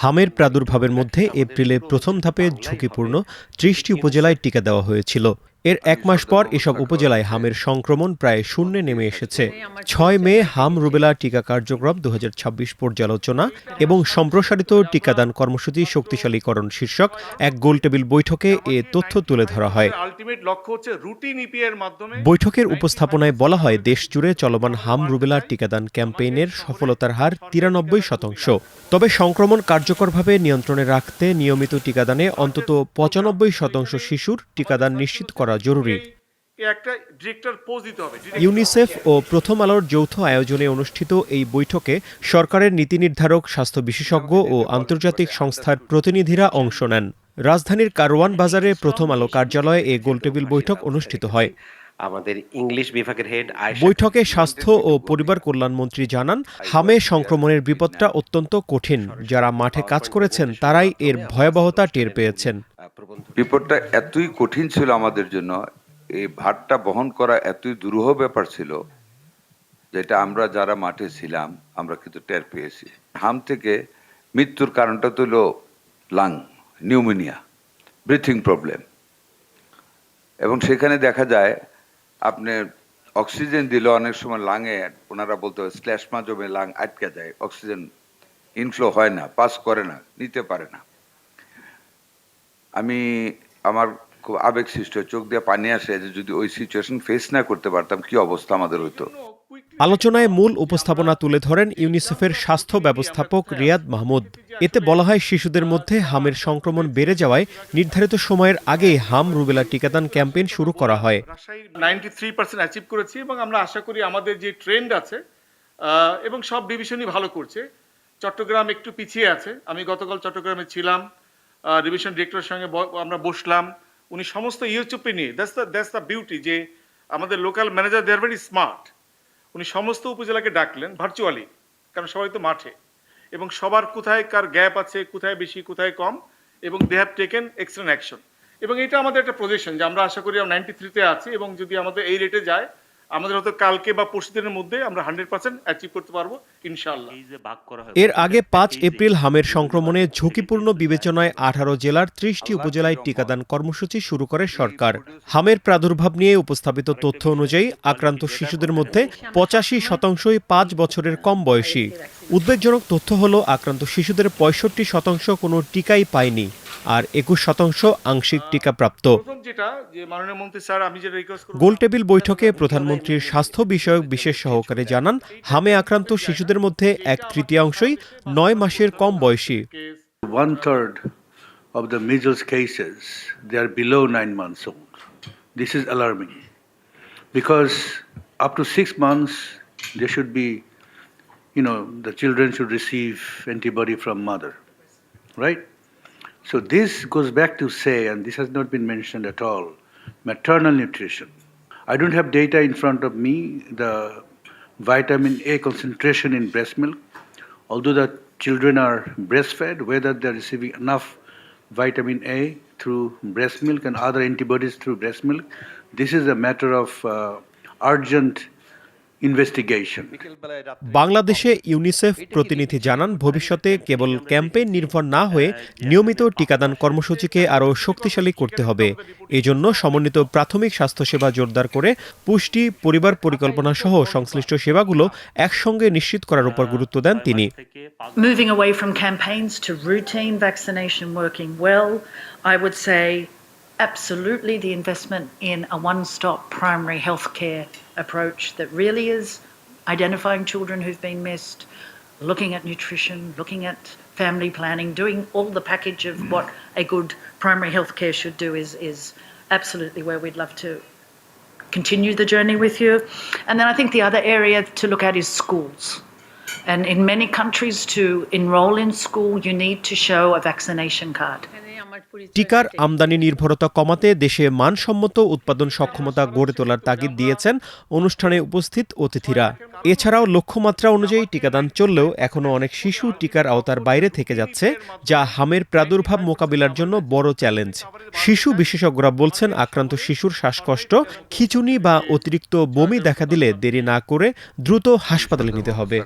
হামের প্রাদুর্ভাবের মধ্যে এপ্রিলে প্রথম ধাপে ঝুঁকিপূর্ণ ৩০টি উপজেলায় টিকা দেওয়া হয়েছিল। এর এক মাস পর এসব উপজেলায় হামের সংক্রমণ প্রায় শূন্যে নেমে এসেছে। ৬ মে হাম রুবেলা টিকা কার্যক্রম ২০২৬ পর্যালোচনা এবং সম্প্রসারিত টিকাদান কর্মসূচি শক্তিশালীকরণ শীর্ষক এক গোলটেবিল বৈঠকে এ তথ্য তুলে ধরা হয়। বৈঠকের উপস্থাপনায় বলা হয়, দেশজুড়ে চলমান হাম রুবেলা টিকাদান ক্যাম্পেইনের সফলতার হার ৯৩%। তবে সংক্রমণ কার্যকরভাবে নিয়ন্ত্রণে রাখতে নিয়মিত টিকাদানে অন্তত ৯৫% শিশুর টিকাদান নিশ্চিত করা জরুরি। ইউনিসেফ ও প্রথম আলোর যৌথ আয়োজনে অনুষ্ঠিত এই বৈঠকে সরকারের নীতি নির্ধারক, স্বাস্থ্য বিশেষজ্ঞ ও আন্তর্জাতিক সংস্থার প্রতিনিধিরা অংশ নেন। রাজধানীর কারওয়ান বাজারে প্রথম আলো কার্যালয়ে এ গোলটেবিল বৈঠক অনুষ্ঠিত হয়। আমাদের ইংলিশ বিভাগের হেড বৈঠকে স্বাস্থ্য ও পরিবার কল্যাণমন্ত্রী জানান, হামে সংক্রমণের বিপদটা অত্যন্ত কঠিন। যারা মাঠে কাজ করেছেন তারাই এর ভয়াবহতা টের পেয়েছেন। বিপদটা এতই কঠিন ছিল আমাদের জন্য, এই ভারটা বহন করা এতই দুরূহ ব্যাপার ছিল, যেটা আমরা যারা মাঠে ছিলাম আমরা কিন্তু টের পেয়েছি। হাম থেকে মৃত্যুর কারণটা তো হলো লাং নিউমোনিয়া, ব্রিথিং প্রবলেম, এবং সেখানে দেখা যায় আপনি অক্সিজেন দিলে অনেক সময় লাঙে ওনারা বলতে হয় শ্লেষ্মা জমে লাং আটকে যায়, অক্সিজেন ইনফ্লো হয় না, পাস করে না, নিতে পারে না। আমার খুব আবেগ সৃষ্ট, চোখ দিয়ে পানি আসে যে যদি ওই সিচুয়েশন ফেস না করতে পারতাম কি অবস্থা আমাদের হতো। আলোচনায় মূল উপস্থাপনা তুলে ধরেন ইউনিসেফের স্বাস্থ্য ব্যবস্থাপক রিয়াদ মাহমুদ। এতে বলা হয়, শিশুদের মধ্যে হামের সংক্রমণ বেড়ে যাওয়ায় নির্ধারিত সময়ের আগেই হাম রুবেলা টিকাদান ক্যাম্পেইন শুরু করা হয়। 93% অ্যাচিভ করেছি এবং আমরা আশা করি আমাদের যে ট্রেন্ড আছে এবং সব ডিভিশনই ভালো করছে। চট্টগ্রাম একটু পিছিয়ে আছে। আমি গতকাল চট্টগ্রামে ছিলাম, ডিভিশন ডিরেক্টরের সঙ্গে আমরা বসলাম। উনি সমস্ত ইউটিউবে নিয়ে, দ্যাটস দ্য বিউটি, যে আমাদের local manager they are very smart. উনি সমস্ত উপজেলাকে ডাকলেন ভার্চুয়ালি, কারণ সবাই তো মাঠে, এবং সবার কোথায় কার গ্যাপ আছে, কোথায় বেশি কোথায় কম, এবং they have taken extra action. এবং এটা আমাদের একটা প্রজেকশন যে আমরা আশা করি 93-তে আছি, এবং যদি আমাদের এই রেটে যায় আমাদের হয়তো কালকে বা পরশু দিনের মধ্যে আমরা 100% অ্যাচিভ করতে পারবো ইনশাআল্লাহ। এর আগে ৫ এপ্রিল হামের সংক্রমণে ঝুঁকিপূর্ণ বিবেচনায় ১৮ জেলার ৩০টি উপজেলায় টিকাদান কর্মসূচি শুরু করে সরকার। হামের প্রাদুর্ভাব নিয়ে উপস্থাপিত তথ্য অনুযায়ী আক্রান্ত শিশুদের মধ্যে ৮৫%ই ৫ বছরের কম বয়সী। উদ্বেগজনক তথ্য হলো, আক্রান্ত শিশুদের ৬৫% কোনো টিকাই পায়নি, আর ২১% আংশিক টিকাপ্রাপ্ত। গোলটেবিল বৈঠকে প্রধানমন্ত্রীর স্বাস্থ্য বিষয়ক বিশেষ সহকারী জানান, হামে আক্রান্ত শিশুদের মধ্যে ১/৩ ৯ মাসের কম বয়সী। 1/3 of the measles cases, they are below 9 months old. This is alarming because up to 6 months they should be, the children should receive antibody from mother, right? So this goes back to say, and this has not been mentioned at all, maternal nutrition. I don't have data in front of me, the vitamin A concentration in breast milk, although the children are breastfed, whether they're receiving enough vitamin A through breast milk and other antibodies through breast milk. This is a matter of urgent investigation. বাংলাদেশে UNICEF প্রতিনিধি জানান, ভবিষ্যতে কেবল campaign নির্ভর না হয়ে নিয়মিত টিকাদান কর্মসূচিকে আরও শক্তিশালী করতে হবে। এজন্য সমন্বিত প্রাথমিক স্বাস্থ্যসেবা জোরদার করে পুষ্টি, পরিবার পরিকল্পনা সহ সংশ্লিষ্ট সেবাগুলো একসঙ্গে নিশ্চিত করার উপর গুরুত্ব দেন তিনি। Moving away from campaigns to routine vaccination working well, I would say absolutely the investment in a one-stop primary healthcare approach that really is identifying children who've been missed, looking at nutrition, looking at family planning, doing all the package of what a good primary healthcare should do is absolutely where we'd love to continue the journey with you. And then I think the other area to look at is schools. And in many countries, to enroll in school, you need to show a vaccination card. টিকার আমদানি নির্ভরতা কমাতে দেশে মানসম্মত উৎপাদন সক্ষমতা গড়ে তোলার তাগিদ দিয়েছেন অনুষ্ঠানে উপস্থিত অতিথিরা। এছাড়াও লক্ষ্যমাত্রা অনুযায়ী টিকাদান চললেও এখনও অনেক শিশু টিকার আওতার বাইরে থেকে যাচ্ছে, যা হামের প্রাদুর্ভাব মোকাবিলার জন্য বড় চ্যালেঞ্জ। শিশু বিশেষজ্ঞরা বলছেন, আক্রান্ত শিশুর শ্বাসকষ্ট, খিঁচুনি বা অতিরিক্ত বমি দেখা দিলে দেরি না করে দ্রুত হাসপাতালে নিতে হবে।